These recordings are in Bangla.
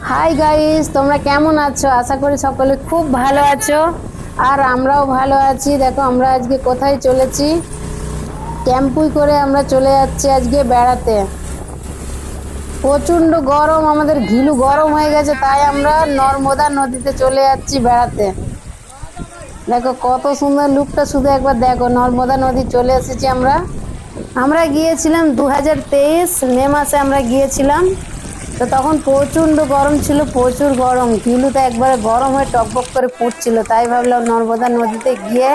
হাই গাইস, তোমরা কেমন আছো? আশা করি সকলে খুব ভালো আছো। আর আমরাও ভালো আছি। দেখো আমরা আজকে কোথায় চলেছি, টেম্পুই করে আমরা চলে যাচ্ছি আজকে বেড়াতে। প্রচন্ড গরম, আমাদের ঘিলু গরম হয়ে গেছে, তাই আমরা নর্মদা নদীতে চলে যাচ্ছি বেড়াতে। দেখো কত সুন্দর লুকটা, শুধু একবার দেখো। নর্মদা নদী চলে এসেছি আমরা। আমরা গিয়েছিলাম 2023 মে মাসে আমরা গিয়েছিলাম। তো তখন প্রচণ্ড গরম ছিল, প্রচুর গরম, ঘিলুতে একবারে গরম হয়ে টকবক করে ফুটছিল। তাই ভাবলাম নর্মদা নদীতে গিয়ে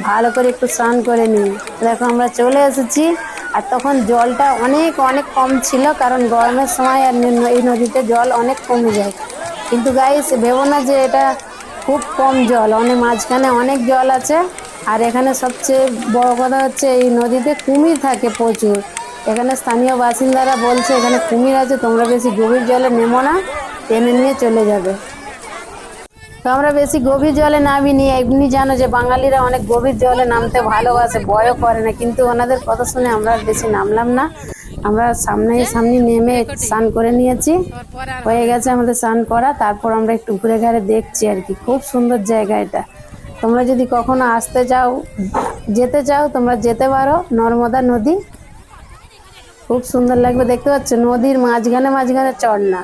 ভালো করে একটু স্নান করে নিই। দেখো আমরা চলে এসেছি। আর তখন জলটা অনেক অনেক কম ছিল, কারণ গরমের সময় আর এই নদীতে জল অনেক কমে যায়। কিন্তু গাইস ভেবো না যে এটা খুব কম জল, অনেক মাঝখানে অনেক জল আছে। আর এখানে সবচেয়ে বড় কথা হচ্ছে এই নদীতে কুমির থাকে প্রচুর। এখানে স্থানীয় বাসিন্দারা বলছে এখানে কুমির আছে, তোমরা বেশি গভীর জলে নেমো না, টেনে নিয়ে চলে যাবে। তো আমরা বেশি গভীর জলে নামিনি। এমনি জানো যে বাঙালিরা অনেক গভীর জলে নামতে ভালোবাসে, ভয়ও করে না, কিন্তু ওনাদের কথা শুনে আমরা আর বেশি নামলাম না। আমরা সামনে নেমে স্নান করে নিয়েছি, হয়ে গেছে আমাদের স্নান করা। তারপর আমরা একটু ঘুরে ঘুরে দেখছি আর কি। খুব সুন্দর জায়গা এটা। তোমরা যদি কখনো আসতে চাও, যেতে চাও, তোমরা যেতে পারো। নর্মদা নদী খুব সুন্দর লাগবে, দেখতে পাচ্ছ নদীর মাঝখানে মাঝখানে চড়না।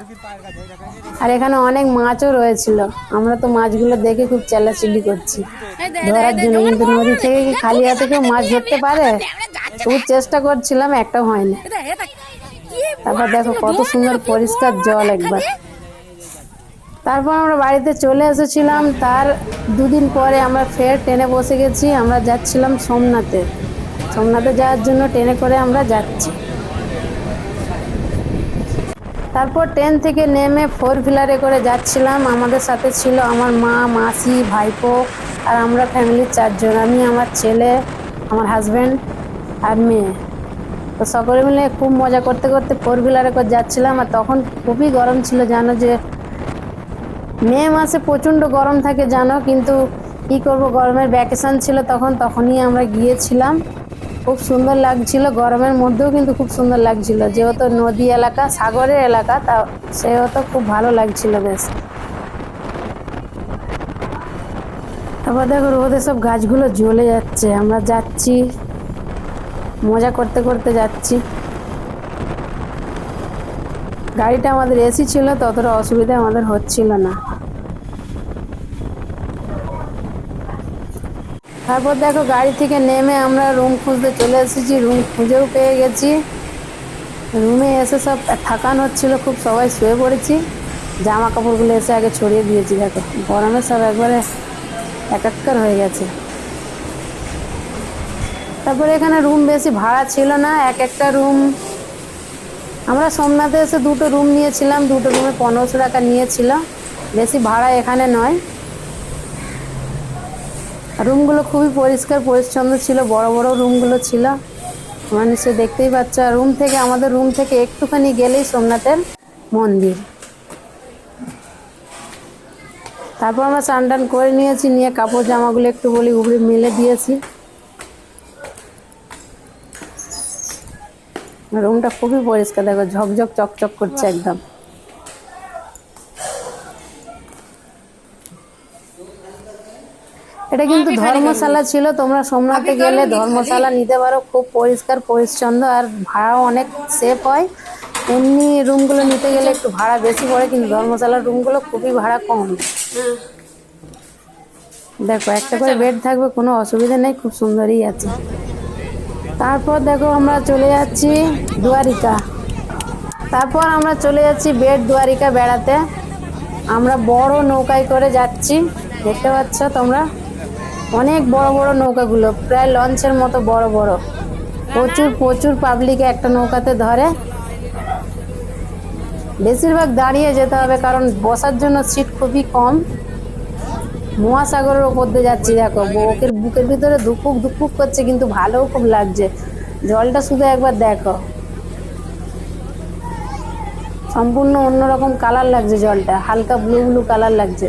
আর এখানে অনেক মাছও রয়েছিল। আমরা তো মাছগুলো দেখে খুব চেল্লাচিল্লি করছি ধরার জন্য, কিন্তু নদী থেকে কি খালি হাতে কেউ মাছ ধরতে পারে? খুব চেষ্টা করছিলাম, একটাও হয় না। তারপর দেখো কত সুন্দর পরিষ্কার জল একবার। তারপর আমরা বাড়িতে চলে এসেছিলাম। তার দুদিন পরে আমরা ফের ট্রেনে বসে গেছি। আমরা যাচ্ছিলাম সোমনাথে। সোমনাথে যাওয়ার জন্য ট্রেনে করে আমরা যাচ্ছি। তারপর ট্রেন থেকে নেমে 4 হুইলারে করে যাচ্ছিলাম। আমাদের সাথে ছিল আমার মা, মাসি, ভাইপো আর আমরা ফ্যামিলির 4 জন। আমি, আমার ছেলে, আমার হাজব্যান্ড আর মেয়ে। তো সকলে মিলে খুব মজা করতে করতে 4 হুইলারে করে যাচ্ছিলাম। আর তখন খুবই গরম ছিল, জানো যে মে মাসে প্রচণ্ড গরম থাকে জানো। কিন্তু কী করবো, গরমের ভ্যাকেশন ছিল তখনই আমরা গিয়েছিলাম। খুব সুন্দর লাগছিল গরমের মধ্যেও, কিন্তু খুব সুন্দর লাগছিল, যেহেতু নদী এলাকা, সাগরের এলাকা, তা সেহেতু খুব ভালো লাগছিল বেশ। তারপর দেখো রোদে সব গাছগুলো জ্বলে যাচ্ছে। আমরা যাচ্ছি, মজা করতে করতে যাচ্ছি। গাড়িটা আমাদের এসি ছিল, ততটা অসুবিধা আমাদের হচ্ছিল না। তারপর দেখো গাড়ি থেকে নেমে আমরা রুম খুঁজতে চলে এসেছি। রুম খুঁজেও পেয়ে গেছি। রুমে এসে সব থাকান হচ্ছিল খুব, সবাই শুয়ে পড়েছি। জামা কাপড়গুলো এসে আগে ছড়িয়ে দিয়েছি। দেখো গরমে সব একবারে একাকার হয়ে গেছে। তারপরে এখানে রুম বেশি ভাড়া ছিল না, এক একটা রুম। আমরা সোমনাথে এসে 2টো রুম নিয়েছিলাম, 2টো রুমে 1500 টাকা নিয়েছিল, বেশি ভাড়া এখানে নয়। রুমগুলো খুবই পরিষ্কার পরিচ্ছন্ন ছিল, বড় বড় রুমগুলো ছিল, মানুষে দেখতেই পাচ্ছ। আমাদের রুম থেকে একটুখানি গেলেই সোমনাথের মন্দির। তারপর আমরা স্নান টান করে নিয়েছি, নিয়ে কাপড় জামাগুলো একটু বলি উপরে মেলে দিয়েছি। রুমটা খুবই পরিষ্কার, দেখো ঝকঝক চকচক করছে একদম। এটা কিন্তু ধর্মশালা ছিল, তোমরা সোমনাথে গেলে ধর্মশালা নিতে পারো। খুব পরিষ্কার পরিচ্ছন্ন আর ভাড়াও অনেক সেফ হয়। এমনি রুমগুলো নিতে গেলে একটু ভাড়া বেশি পড়ে, কিন্তু ধর্মশালার রুমগুলো খুবই ভাড়া কম। দেখো একটা করে বেড থাকবে, কোনো অসুবিধা নেই, খুব সুন্দরই আছে। তারপর দেখো আমরা চলে যাচ্ছি দ্বারিকা। বেট দ্বারিকা বেড়াতে। আমরা বড় নৌকায় করে যাচ্ছি, দেখতে পাচ্ছ তোমরা, অনেক বড় বড় নৌকাগুলো, প্রায় লঞ্চের মতো বড় বড়। প্রচুর প্রচুর পাবলিক একটা নৌকাতে ধরে। বেশিরভাগ দাঁড়িয়ে যেতে হবে, কারণ বসার জন্য সিট খুবই কম। মহাসাগরের ওপর দিয়ে যাচ্ছি। দেখো বুকের ভিতরে ধুকপুক ধুকপুক করছে, কিন্তু ভালোও খুব লাগছে। জলটা শুধু একবার দেখো, সম্পূর্ণ অন্যরকম কালার লাগছে জলটা, হালকা ব্লু ব্লু কালার লাগছে।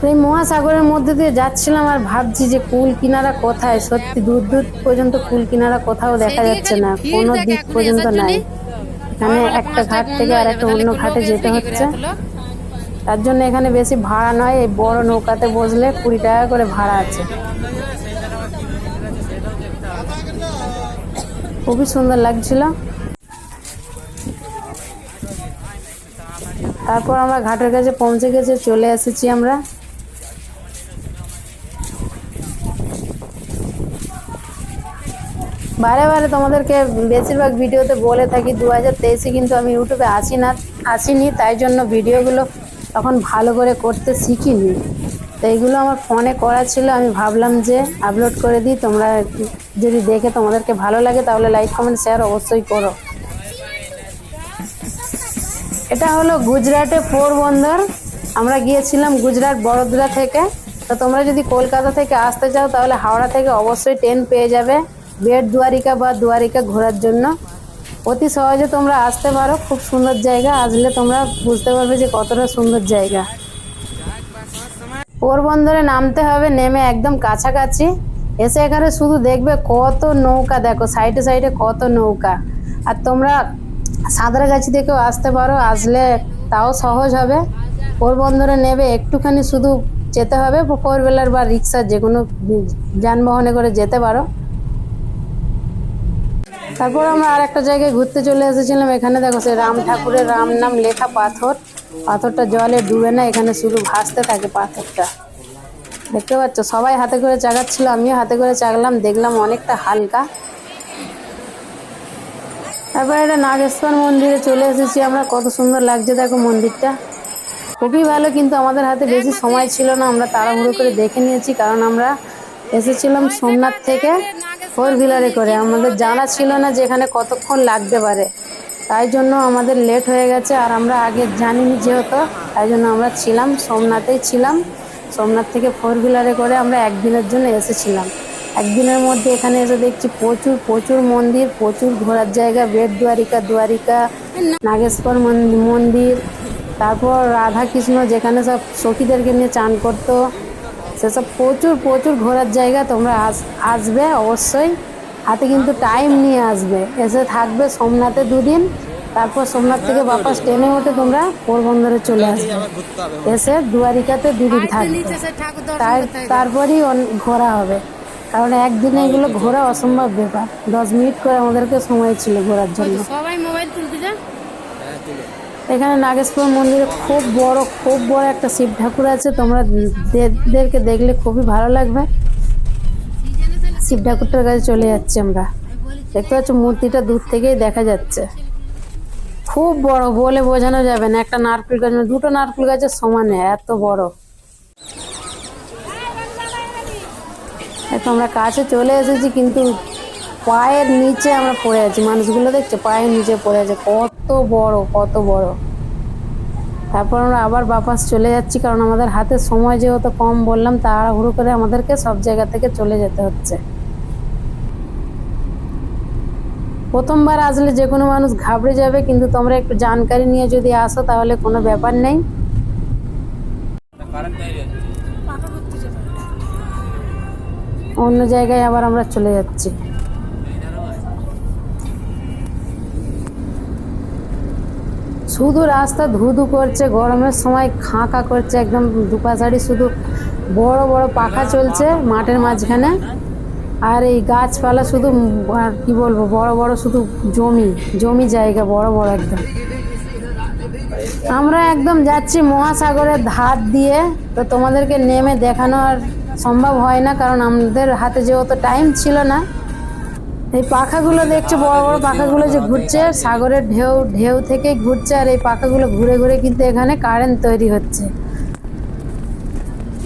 এই মহাসাগরের মধ্যে দিয়ে যাচ্ছিলাম আর ভাবছি যে কুল কিনারা কোথায়। সত্যি দূর দূর পর্যন্ত কুল কিনারা কোথাও দেখা যাচ্ছে না, কোনো দিক পর্যন্ত নাই। এখানে একটা ঘাট থেকে আর একটা অন্য ঘাটে যেতে হচ্ছে, তার জন্য এখানে বেশি ভাড়া নয়। এই বড় নৌকাতে বসলে 20 টাকা করে ভাড়া আছে। খুবই সুন্দর লাগছিল। তারপর আমরা ঘাটের কাছে পৌঁছে গেছে, চলে এসেছি আমরা। বারে বারে তোমাদেরকে বেশিরভাগ ভিডিওতে বলে থাকি 2023-এ কিন্তু আমি ইউটিউবে আসিনি, তাই জন্য ভিডিওগুলো তখন ভালো করে করতে শিখিনি। তো এইগুলো আমার ফোনে করা ছিল, আমি ভাবলাম যে আপলোড করে দিই। তোমরা যদি দেখে তোমাদেরকে ভালো লাগে তাহলে লাইক কমেন্ট শেয়ার অবশ্যই করো। এটা হলো গুজরাটে পোরবন্দর। আমরা গিয়েছিলাম গুজরাট বড়োদরা থেকে। তো তোমরা যদি কলকাতা থেকে আসতে চাও তাহলে হাওড়া থেকে অবশ্যই ট্রেন পেয়ে যাবে বেট দ্বারিকা বা দ্বারিকা ঘোরার জন্য। অতি সহজে তোমরা আসতে পারো, খুব সুন্দর জায়গা। আসলে তোমরা বুঝতে পারবে যে কতটা সুন্দর জায়গা। পোরবন্দরে নামতে হবে, নেমে একদম কাছাকাছি এসে এখানে শুধু দেখবে কত নৌকা, দেখো সাইডে সাইডে কত নৌকা। আর তোমরা সাঁতরাগাছি থেকেও আসতে পারো, আসলে তাও সহজ হবে। পোরবন্দরে নেবে একটুখানি শুধু যেতে হবে, 4 হুইলার বা রিক্সা যে কোনো যানবাহনে করে যেতে পারো। তারপর আমরা আর একটা জায়গায় ঘুরতে চলে এসেছিলাম। এখানে দেখো সে রাম ঠাকুরের রাম নাম লেখা পাথরটা জলে ডুবে না, এখানে শুধু ভাসতে থাকে পাথরটা। দেখতে পাচ্ছ সবাই হাতে করে চাগাচ্ছিল, আমিও হাতে করে চাগলাম, দেখলাম অনেকটা হালকা। তারপর এটা নাগেশ্বর মন্দিরে চলে এসেছি আমরা। কত সুন্দর লাগছে দেখো মন্দিরটা, খুবই ভালো। কিন্তু আমাদের হাতে বেশি সময় ছিল না, আমরা তাড়াহুড়ো করে দেখে নিয়েছি, কারণ আমরা এসেছিলাম সোমনাথ থেকে 4 হুইলারে করে। আমাদের জানা ছিল না যে এখানে কতক্ষণ লাগতে পারে, তাই জন্য আমাদের লেট হয়ে গেছে। আর আমরা আগে জানিনি যেহেতু, তাই জন্য আমরা সোমনাথেই ছিলাম। সোমনাথ থেকে 4 হুইলারে করে আমরা একদিনের জন্য এসেছিলাম। একদিনের মধ্যে এখানে এসে দেখছি প্রচুর প্রচুর মন্দির, প্রচুর ঘোরার জায়গা। বেট দ্বারিকা, নাগেশ্বর মন্দির, তারপর রাধা কৃষ্ণ যেখানে সব সখীদেরকে নিয়ে চান করতো, সেসব প্রচুর প্রচুর ঘোরার জায়গা। তোমরা আসবে অবশ্যই, হাতে কিন্তু টাইম নিয়ে আসবে। এসে থাকবে সোমনাথে 2 দিন, তারপর সোমনাথ থেকে বাপাস ট্রেনে উঠে তোমরা পোরবন্দরে চলে আসবে, এসে দ্বারিকাতে 2 দিন থাকবে। তারপরই ঘোরা হবে, কারণ একদিনে এগুলো ঘোরা অসম্ভব ব্যাপার। 10 মিনিট করে আমাদেরকে সময় ছিল ঘোরার জন্য। সবাই মোবাইল তুলতে যা। এখানে নাগেশ্বর মন্দিরে খুব বড় একটা শিব ঠাকুর আছে। তোমরা দেরকে দেখলে খুবই ভালো লাগবে। শিব ঠাকুরটার কাছে চলে যাচ্ছি আমরা। দেখতে পাচ্ছ মূর্তিটা দূর থেকেই দেখা যাচ্ছে, খুব বড়, বলে বোঝানো যাবে না। একটা নারকেল গাছ, 2টো নারকেল গাছের সমানে এত বড়। আমরা কাছে চলে এসেছি, কিন্তু পায়ের নিচে আমরা পড়ে আছি। মানুষগুলো দেখছো পায়ের নিচে পড়ে আছে, কত বড়। তারপর আমরা আবার বাপাস চলে যাচ্ছি, কারণ আমাদের হাতে সময় যেহেতু কম, বললাম তাড়াহুড়ো করে আমাদেরকে সব জায়গা থেকে চলে যেতে হচ্ছে। প্রথমবার আসলে যে কোনো মানুষ ঘাবড়ে যাবে, কিন্তু তোমরা একটু জানকারি নিয়ে যদি আসো তাহলে কোনো ব্যাপার নেই। অন্য জায়গায় আবার আমরা চলে যাচ্ছি। শুধু রাস্তা ধুধু করছে, গরমের সময় খাঁ করছে একদম। দুপাশাড়ি শুধু বড় বড় পাখা চলছে মাঠের মাঝখানে, আর এই গাছপালা শুধু, আর কি বলবো, বড় শুধু জমি জায়গা বড় একদম। আমরা একদম যাচ্ছি মহাসাগরের ধার দিয়ে। তো তোমাদেরকে নেমে দেখানো আর সম্ভব হয় না, কারণ আমাদের হাতে যেহেতু টাইম ছিল না। এই পাখাগুলো দেখছো, বড় পাখাগুলো যে ঘুরছে, সাগরের ঢেউ থেকে ঘুরছে। আর এই পাখাগুলো ঘুরে ঘুরে কিন্তু এখানে কারেন্ট তৈরি হচ্ছে।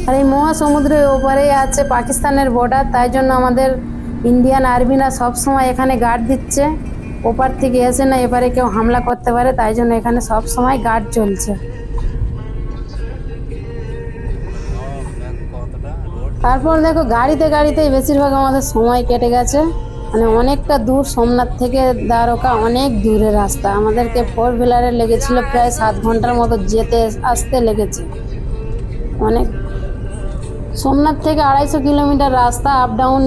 আর এই মহাসমুদ্রের ওপারেই আছে পাকিস্তানের বর্ডার, তাই জন্য আমাদের ইন্ডিয়ান আর্মিরা সবসময় এখানে গার্ড দিচ্ছে। ওপার থেকে এসে না এপারে কেউ হামলা করতে পারে, তাই জন্য এখানে সব সময় গার্ড চলছে। তারপর দেখো গাড়িতেই বেশিরভাগ আমাদের সময় কেটে গেছে। মানে অনেকটা দূর, সোমনাথ থেকে দ্বারকা অনেক দূরের রাস্তা। আমাদেরকে 4 হুইলারে লেগেছিল প্রায় 7 ঘন্টার মতো যেতে আসতে লেগেছে। অনেক সোমনাথ থেকে 250 কিলোমিটার রাস্তা, আপ ডাউন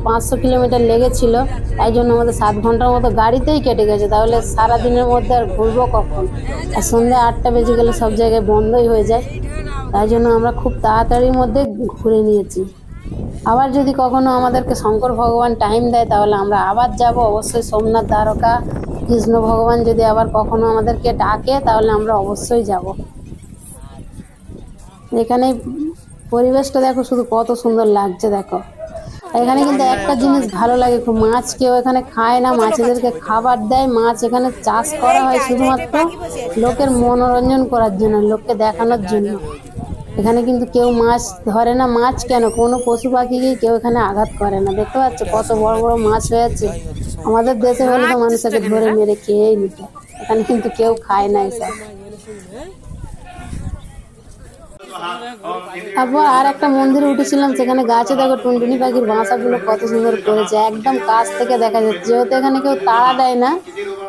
500 কিলোমিটার লেগেছিল। তাই জন্য আমাদের 7 ঘন্টার মতো গাড়িতেই কেটে গেছে। তাহলে সারাদিনের মধ্যে আর ঘুরবো কখন? আর সন্ধ্যে 8টা বেজে গেলে সব জায়গায় বন্ধই হয়ে যায়। তাই জন্য আমরা খুব তাড়াতাড়ির মধ্যে ঘুরে নিয়েছি। আবার যদি কখনো আমাদেরকে শঙ্কর ভগবান টাইম দেয় তাহলে আমরা আবার যাব অবশ্যই সোমনাথ, দ্বারকা। কৃষ্ণ ভগবান যদি আবার কখনো আমাদেরকে ডাকে তাহলে আমরা অবশ্যই যাব। এখানে পরিবেশটা দেখো শুধু কত সুন্দর লাগছে দেখো। এখানে কিন্তু একটা জিনিস ভালো লাগে খুব, মাছ কেউ এখানে খায় না, মাছেদেরকে খাবার দেয়। মাছ এখানে চাষ করা হয় শুধুমাত্র লোকের মনোরঞ্জন করার জন্য, লোককে দেখানোর জন্য। এখানে কিন্তু কেউ মাছ ধরে না। মাছ কেন, কোনো পশু পাখিকেই কেউ এখানে আঘাত করে না। দেখতে পাচ্ছ কত বড় বড় মাছ হয়েছে। আমাদের দেশে হলে তো মানুষকে ধরে মেরে খেয়েই নিত, এখানে কিন্তু কেউ খায় না এসব। তারপর আর একটা মন্দিরে উঠেছিলাম, সেখানে গাছে দেখো টুনটুনি পাখির বাসাগুলো কত সুন্দর করেছে, একদম কাছ থেকে দেখা যাচ্ছে। যেহেতু এখানে কেউ তাড়া দেয় না,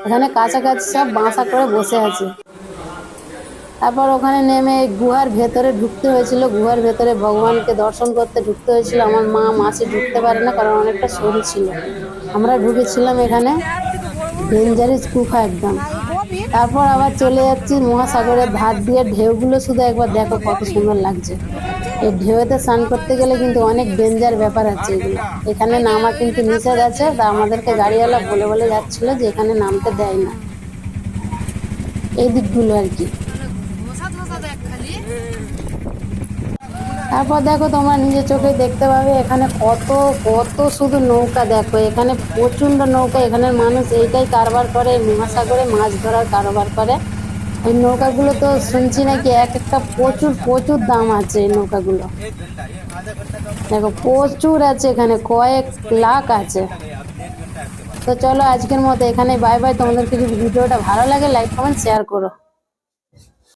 এখানে কাছাকাছি সব বাসা করে বসে আছে। তারপর ওখানে নেমে গুহার ভেতরে ঢুকতে হয়েছিল। গুহার ভেতরে ভগবানকে দর্শন করতে ঢুকতে হয়েছিল। আমার মা মাসি ঢুকতে পারে না, কারণ অনেকটা সরু ছিল। আমরা ঢুকেছিলাম এখানে, ডেঞ্জারাস গুহা একদম। তারপর আবার চলে যাচ্ছি মহাসাগরের ধার দিয়ে। ঢেউগুলো শুধু একবার দেখো কত সুন্দর লাগছে। এই ঢেউতে স্নান করতে গেলে কিন্তু অনেক ডেঞ্জার ব্যাপার আছে এগুলো। এখানে নামা কিন্তু নিষেধ আছে, তা আমাদেরকে গাড়িওয়ালা বলে বলে যাচ্ছিল যে এখানে নামতে দেয় না, এই দিকগুলো আর কি। তারপর দেখো তোমরা নিজের চোখে দেখতে পাবে এখানে কত কত শুধু নৌকা দেখো। এখানে প্রচণ্ড নৌকা। এখানের মানুষ এইটাই কারবার করে, মহাসাগরে মাছ ধরার কারবার করে। এই নৌকাগুলো তো শুনছি নাকি এক একটা প্রচুর প্রচুর দাম আছে। এই নৌকাগুলো দেখো প্রচুর আছে, এখানে কয়েক লাখ আছে। তো চলো আজকের মতো এখানে বাই বাই। তোমাদেরকে যদি ভিডিওটা ভালো লাগে লাইক কমেন্ট শেয়ার করো।